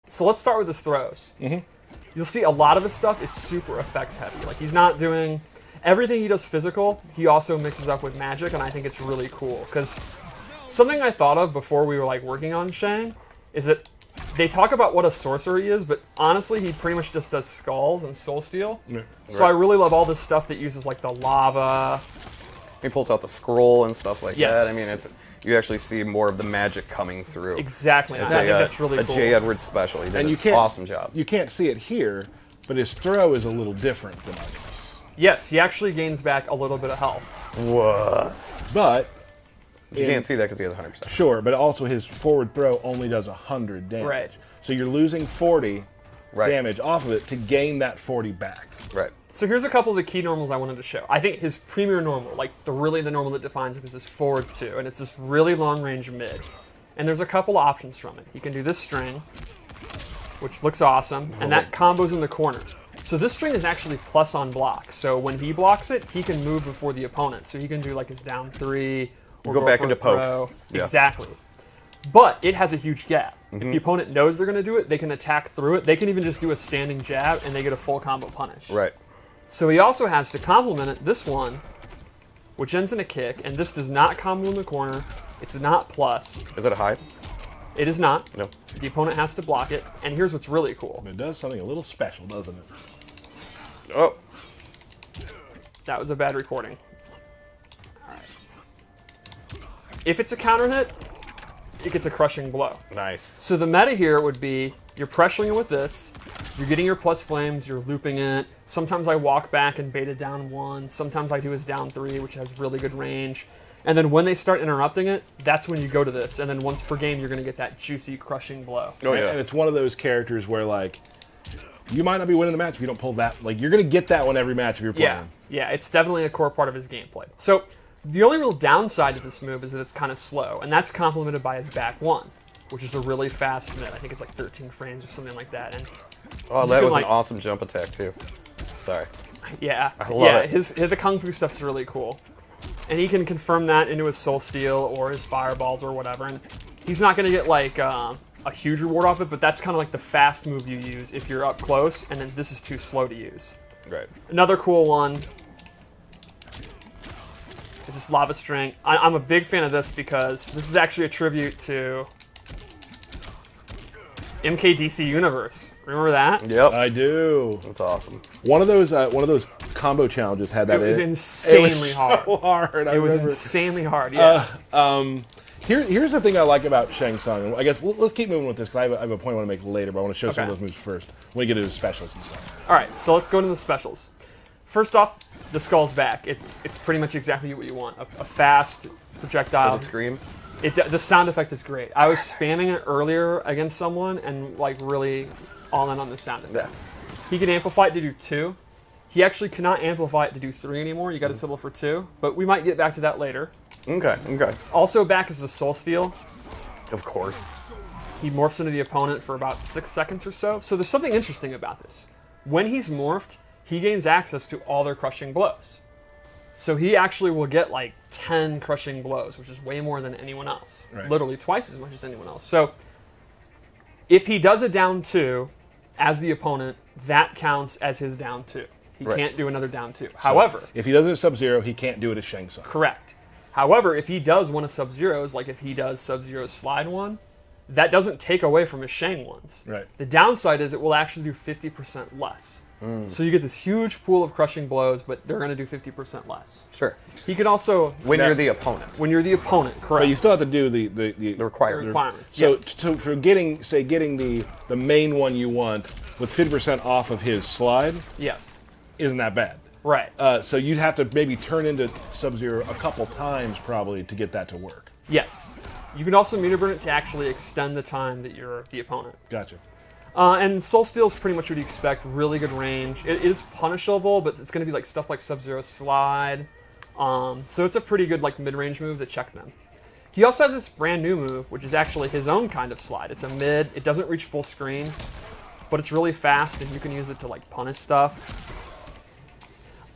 So let's start with his throws. You'll see a lot of his stuff is super effects heavy. Like he's not doing everything he does physical. He also mixes up with magic, and I think it's really cool because something I thought of before we were like working on Shang is that they talk about what a sorcerer he is, but honestly, he pretty much just does skulls and soul steal. Yeah, so I really love all this stuff that uses like the lava. He pulls out the scroll and stuff like that. I mean, you actually see more of the magic coming through. Exactly. I think that's really cool. A J. Edwards special. He did an awesome job. You can't see it here, but his throw is a little different than others. Yes, he actually gains back a little bit of health. What? But you can't see that because he has 100%. Sure, but also his forward throw only does 100 damage. Right. So you're losing 40 damage off of it to gain that 40 back. Right. So here's a couple of the key normals I wanted to show. I think his premier normal, like the normal that defines him, is this forward 2, and it's this really long range mid. And there's a couple of options from it. He can do this string, which looks awesome, and that combos in the corner. So this string is actually plus on block. So when he blocks it, he can move before the opponent. So he can do like his down 3, or go back into pokes. Yeah. Exactly. But it has a huge gap. If the opponent knows they're going to do it, they can attack through it. They can even just do a standing jab, and they get a full combo punish. Right. So he also has, to complement it, this one, which ends in a kick, and this does not combo in the corner. It's not plus. Is it a high? It is not. No. The opponent has to block it, and here's what's really cool. It does something a little special, doesn't it? Oh. That was a bad recording. All right. If it's a counter hit, it gets a crushing blow. Nice. So the meta here would be, you're pressuring it with this, you're getting your plus flames, you're looping it. Sometimes I walk back and bait it down 1. Sometimes I do his down 3, which has really good range. And then when they start interrupting it, that's when you go to this. And then once per game, you're going to get that juicy, crushing blow. Oh, yeah. And it's one of those characters where, like, you might not be winning the match if you don't pull that. Like, you're going to get that one every match if you're playing. Yeah, it's definitely a core part of his gameplay. So the only real downside to this move is that it's kind of slow. And that's complemented by his back 1, which is a really fast mid. I think it's like 13 frames or something like that. And that was an awesome jump attack, too. Sorry. Yeah. I love it. The Kung Fu stuff's really cool. And he can confirm that into his Soul Steal or his Fireballs or whatever. And he's not going to get like a huge reward off it, but that's kind of like the fast move you use if you're up close, and then this is too slow to use. Right. Another cool one is this Lava String. I'm a big fan of this because this is actually a tribute to MKDC Universe. Remember that? Yep. I do. That's awesome. One of those combo challenges had that. It was insanely hard. So hard. It was insanely hard. Yeah. Here's the thing I like about Shang Tsung. I guess let's keep moving with this because I have a point I want to make later, but I want to show some of those moves first when we get into the specials and stuff. All right, so let's go into the specials. First off, the skull's back. It's pretty much exactly what you want. A fast projectile. Does it scream? The sound effect is great. I was spamming it earlier against someone and like really all in on the sound effect. Yeah. He can amplify it to do 2. He actually cannot amplify it to do 3 anymore. You got to settle for 2, but we might get back to that later. Okay. Also back is the Soul Steal. Of course. He morphs into the opponent for about 6 seconds or so. So there's something interesting about this. When he's morphed, he gains access to all their crushing blows. So he actually will get like 10 crushing blows, which is way more than anyone else. Right. Literally twice as much as anyone else. So if he does a down 2 as the opponent, that counts as his down 2. He can't do another down 2. However, if he does it at Sub-Zero, he can't do it as Shang Tsung. Correct. However, if he does one of Sub-Zero's, like if he does Sub-Zero's slide one, that doesn't take away from his Shang ones. Right. The downside is it will actually do 50% less. So you get this huge pool of crushing blows, but they're going to do 50% less. Sure. He can also... When you're the opponent. When you're the opponent, correct. But you still have to do the requirements. Yes. So for getting the main one you want with 50% off of his slide, yes, isn't that bad. Right. So you'd have to maybe turn into Sub-Zero a couple times probably to get that to work. Yes. You can also meter burn it to actually extend the time that you're the opponent. Gotcha. And Soul Steal is pretty much what you expect. Really good range. It is punishable, but it's going to be like stuff like Sub-Zero Slide. So it's a pretty good like mid-range move to check them. He also has this brand new move, which is actually his own kind of slide. It's a mid. It doesn't reach full screen, but it's really fast, and you can use it to like punish stuff.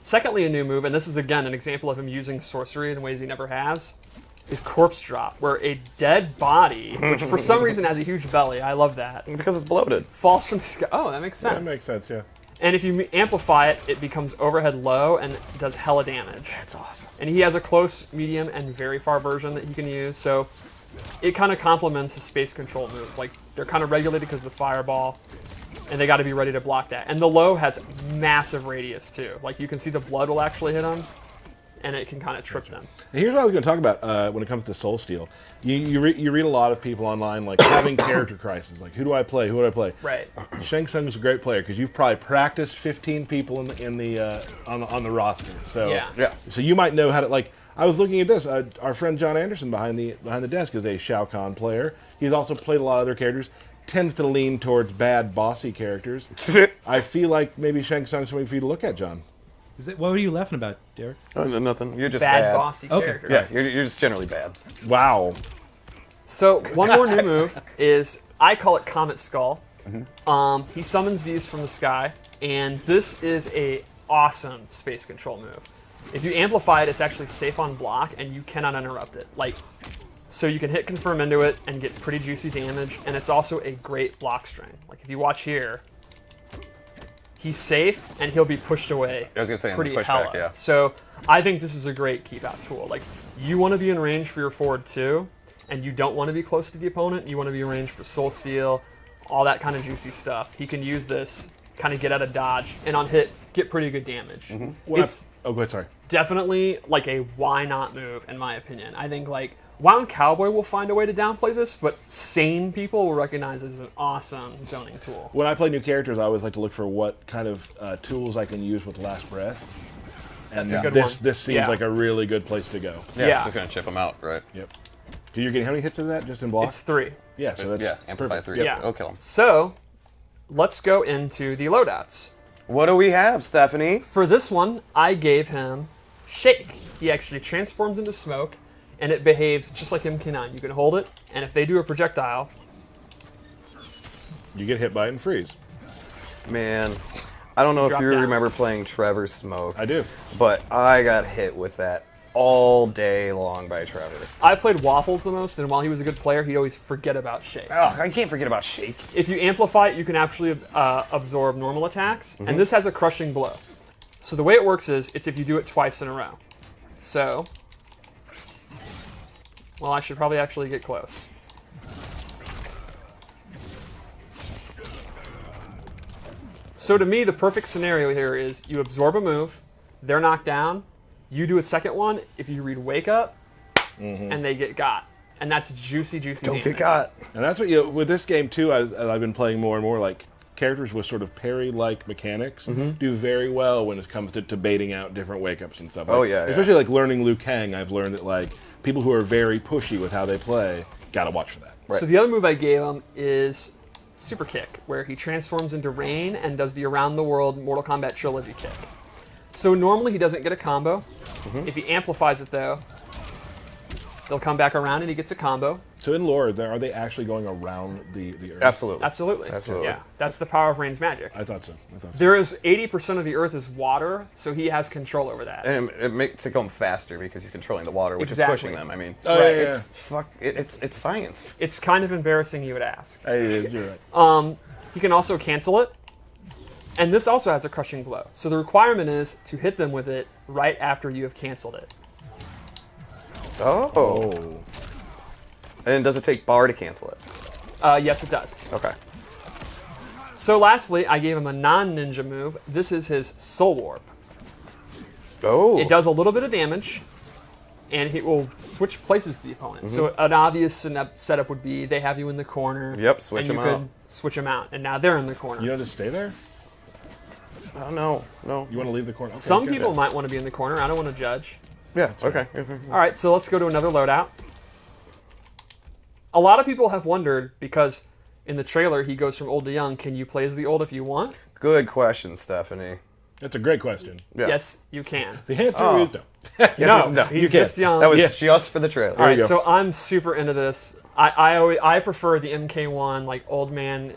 Secondly, a new move, and this is again an example of him using sorcery in ways he never has, is corpse drop, where a dead body, which for some reason has a huge belly, I love that, Because it's bloated. falls from the sky. Oh, that makes sense. That makes sense, yeah. And if you amplify it, it becomes overhead low and does hella damage. That's awesome. And he has a close, medium, and very far version that he can use, so it kind of complements the space control moves. Like, they're kind of regulated because of the fireball, and they got to be ready to block that. And the low has massive radius, too. Like, you can see the blood will actually hit them, and it can kind of trip them. And here's what I was going to talk about when it comes to Soul Steel. You read a lot of people online, like, having character crisis. Like, who do I play? Who do I play? Right. Shang Tsung is a great player because you've probably practiced 15 people on the roster. So Yeah. So you might know how to, like, I was looking at this. Our friend John Anderson behind the desk is a Shao Kahn player. He's also played a lot of other characters. Tends to lean towards bad, bossy characters. I feel like maybe Shang Tsung's something for you to look at, John. What were you laughing about, Derek? Nothing. You're just Bad, bossy Okay. characters. Yeah, you're just generally bad. Wow. So, one more new move is, I call it Comet Skull. He summons these from the sky, and this is a awesome space control move. If you amplify it, it's actually safe on block, and you cannot interrupt it. Like, so you can hit confirm into it and get pretty juicy damage, and it's also a great block string. Like, if you watch here, he's safe, and he'll be pushed away. I was gonna say, in the pretty pushback, hella. yeah. So I think this is a great keep out tool. Like, you want to be in range for your forward too, and you don't want to be close to the opponent. You want to be in range for soul steal, all that kind of juicy stuff. He can use this, kind of get out of dodge, and on hit, get pretty good damage. It's Oh, go ahead, sorry. definitely like a why not move, in my opinion. I think like Wound Cowboy will find a way to downplay this, but sane people will recognize it as an awesome zoning tool. When I play new characters, I always like to look for what kind of tools I can use with Last Breath. And That's a good this one. this seems Yeah. like a really good place to go. Yeah, Yeah. it's just gonna chip them out, right? Yep. So you're getting how many hits of that just in block? It's 3. Yeah, so that's Yeah, amplify perfect. 3. Yeah. It'll kill them. So let's go into the loadouts. What do we have, Stephanie? For this one, I gave him Shake. He actually transforms into smoke, and it behaves just like MK9. You can hold it, and if they do a projectile, You get hit by it and freeze. Man, I don't know if Drop you down. remember playing Trevor's Smoke, I do. but I got hit with that all day long by Trevor. I played Waffles the most, and while he was a good player, he'd always forget about Shake. Oh, I can't forget about Shake. If you amplify it, you can actually absorb normal attacks, and this has a crushing blow. So the way it works is, it's if you do it twice in a row. So, well, I should probably actually get close. So to me, the perfect scenario here is you absorb a move, they're knocked down, you do a second one, if you read Wake Up, and they get got. And that's juicy, juicy Don't damage. get got. And that's what you with this game too. As I've been playing more and more, like characters with sort of parry-like mechanics do very well when it comes to baiting out different wake-ups and stuff. Oh, Like, yeah, yeah. especially like learning Liu Kang. I've learned that like people who are very pushy with how they play gotta watch for that. Right. So the other move I gave him is Super Kick, where he transforms into Rain and does the Around the World Mortal Kombat Trilogy kick. So normally he doesn't get a combo. If he amplifies it though, they'll come back around and he gets a combo. So in lore, are they actually going around the Earth? Absolutely. Absolutely. Absolutely. Yeah, that's the power of Rain's magic. I thought so. There is 80% of the Earth is water, so he has control over that. And it makes it go faster because he's controlling the water, which Exactly. is pushing them. I mean, Oh, yeah, it's science. It's kind of embarrassing, you would ask. It is. You're right. He can also cancel it, and this also has a crushing blow. So the requirement is to hit them with it right after you have canceled it. Oh. And does it take bar to cancel it? Yes, it does. Okay. So lastly, I gave him a non-ninja move. This is his Soul Warp. Oh. It does a little bit of damage, and it will switch places with the opponent. So an obvious setup would be they have you in the corner. Yep, switch and them you out. could switch them out, and now they're in the corner. You don't just stay there. Oh, no. You want to leave the corner. Okay, Some good. people might want to be in the corner. I don't want to judge. Yeah, okay. All right, so let's go to another loadout. A lot of people have wondered, because in the trailer he goes from old to young, can you play as the old if you want? Good question, Stephanie. That's a great question. Yeah. Yes, you can. The answer Oh. is no. Yes, No, you he's can. just young. That was Yeah. just for the trailer. All right, you go. so I'm super into this. I prefer the MK1, like old man,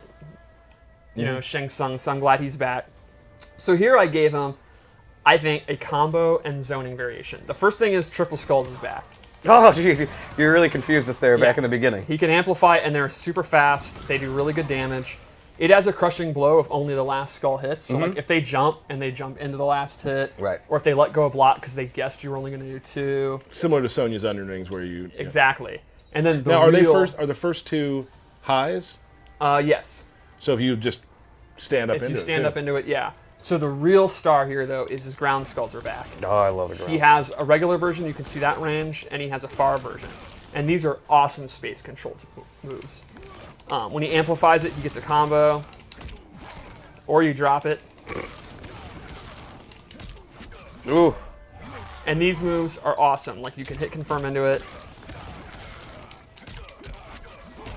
you know, Shang Tsung. So I'm glad he's back. So here I gave him, I think, a combo and zoning variation. The first thing is Triple Skulls is back. Oh, jeez. You're really confused us there back Yeah. in the beginning. He can amplify, and they're super fast. They do really good damage. It has a crushing blow if only the last skull hits. So like if they jump and they jump into the last hit, Right. or if they let go a block because they guessed you were only going to do 2. Similar to Sonya's underlings, where you Exactly. And then the Now, are real, the first 2 highs? Yes. So if you just stand up If into you it, stand too. up into it, yeah. So the real star here, though, is his ground skulls are back. Oh, I love the ground. He has a regular version, you can see that range, and he has a far version. And these are awesome space control moves. When he amplifies it, he gets a combo, or you drop it. Ooh. And these moves are awesome. Like, you can hit confirm into it.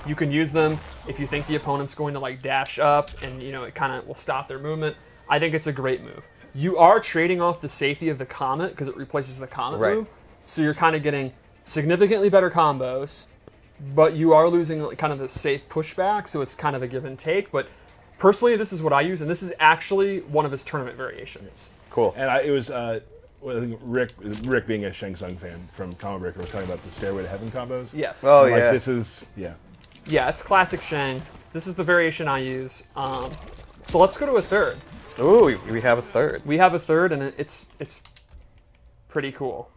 You can use them if you think the opponent's going to like dash up and it kind of will stop their movement. I think it's a great move. You are trading off the safety of the comet because it replaces the comet move. So you're kind of getting significantly better combos, but you are losing like, kind of the safe pushback, so it's kind of a give and take. But personally, this is what I use, and this is actually one of his tournament variations. Cool. And it was I think Rick being a Shang Tsung fan from Comic Breaker was talking about the Stairway to Heaven combos. Yes. Oh, Like, yeah. this is Yeah, it's classic Shang. This is the variation I use. So let's go to a third. Ooh, we have a third. We have a third, and it's pretty cool.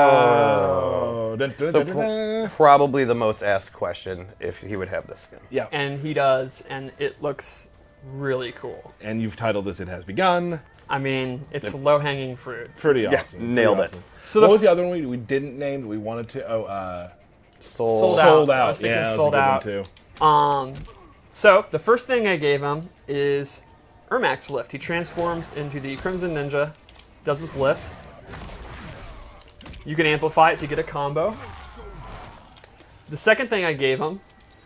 Oh. So probably the most asked question if he would have this skin. Yeah. And he does, and it looks really cool. And you've titled this "It Has Begun." I mean, it's low-hanging fruit. Pretty awesome. nailed Pretty it. awesome. So what the was the other one we didn't name that we wanted to? Sold Sold I Out. was thinking Yeah, that was Sold a good Out. one too. So the first thing I gave him is Ermac's lift. He transforms into the Crimson Ninja, does this lift. You can amplify it to get a combo. The second thing I gave him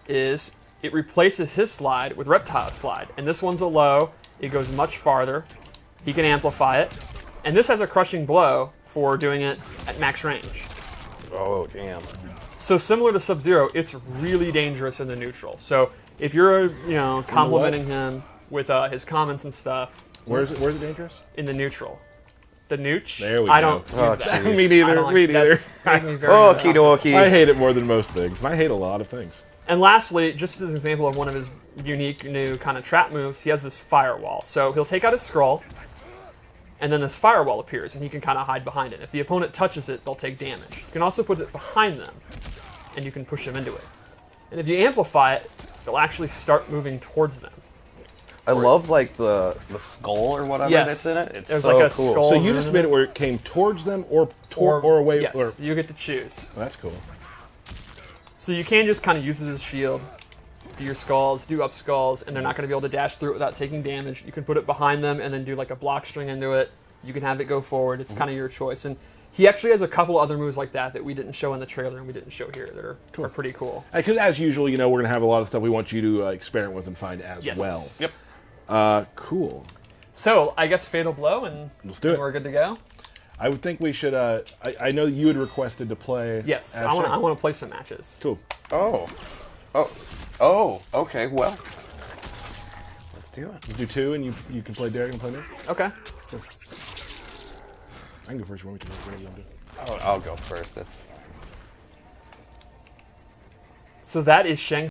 is it replaces his slide with Reptile's slide. And this one's a low. It goes much farther. He can amplify it. And this has a crushing blow for doing it at max range. Oh, damn. So similar to Sub-Zero, it's really dangerous in the neutral. So if you're, complimenting him with his comments and stuff Where's it dangerous? in the neutral, the nooch, There we I go. don't use Oh, that. jeez. Me I neither. don't like- Me neither. that's made me very Okie uncomfortable. dokie. I hate it more than most things. I hate a lot of things. And lastly, just as an example of one of his unique new kind of trap moves, he has this firewall. So he'll take out his scroll, and then this firewall appears, and he can kind of hide behind it. If the opponent touches it, they'll take damage. You can also put it behind them, and you can push them into it. And if you amplify it, they'll actually start moving towards them. I love like the skull or whatever Yes. that's in it. It's There's so like a cool. skull. So you version just of made it where it came towards them or away. Yes, Or, you get to choose. that's cool. So you can just kind of use it as a shield, do your skulls, do up skulls, and they're not going to be able to dash through it without taking damage. You can put it behind them and then do like a block string into it. You can have it go forward. It's kind of your choice. And he actually has a couple other moves like that we didn't show in the trailer and we didn't show here that are pretty cool. Because as usual, we're going to have a lot of stuff we want you to experiment with and find as Yes. well. Yep. Cool. So I guess Fatal Blow, and Let's do it. we're good to go. I would think we should. I know you had requested to play. Yes, as I want Shang. to play some matches. Cool. Oh. Okay. Well, let's do it. Let's do 2, and you can play Derek and play me. Okay. I can go first. You want me to? I'll go first. That's So that is Shang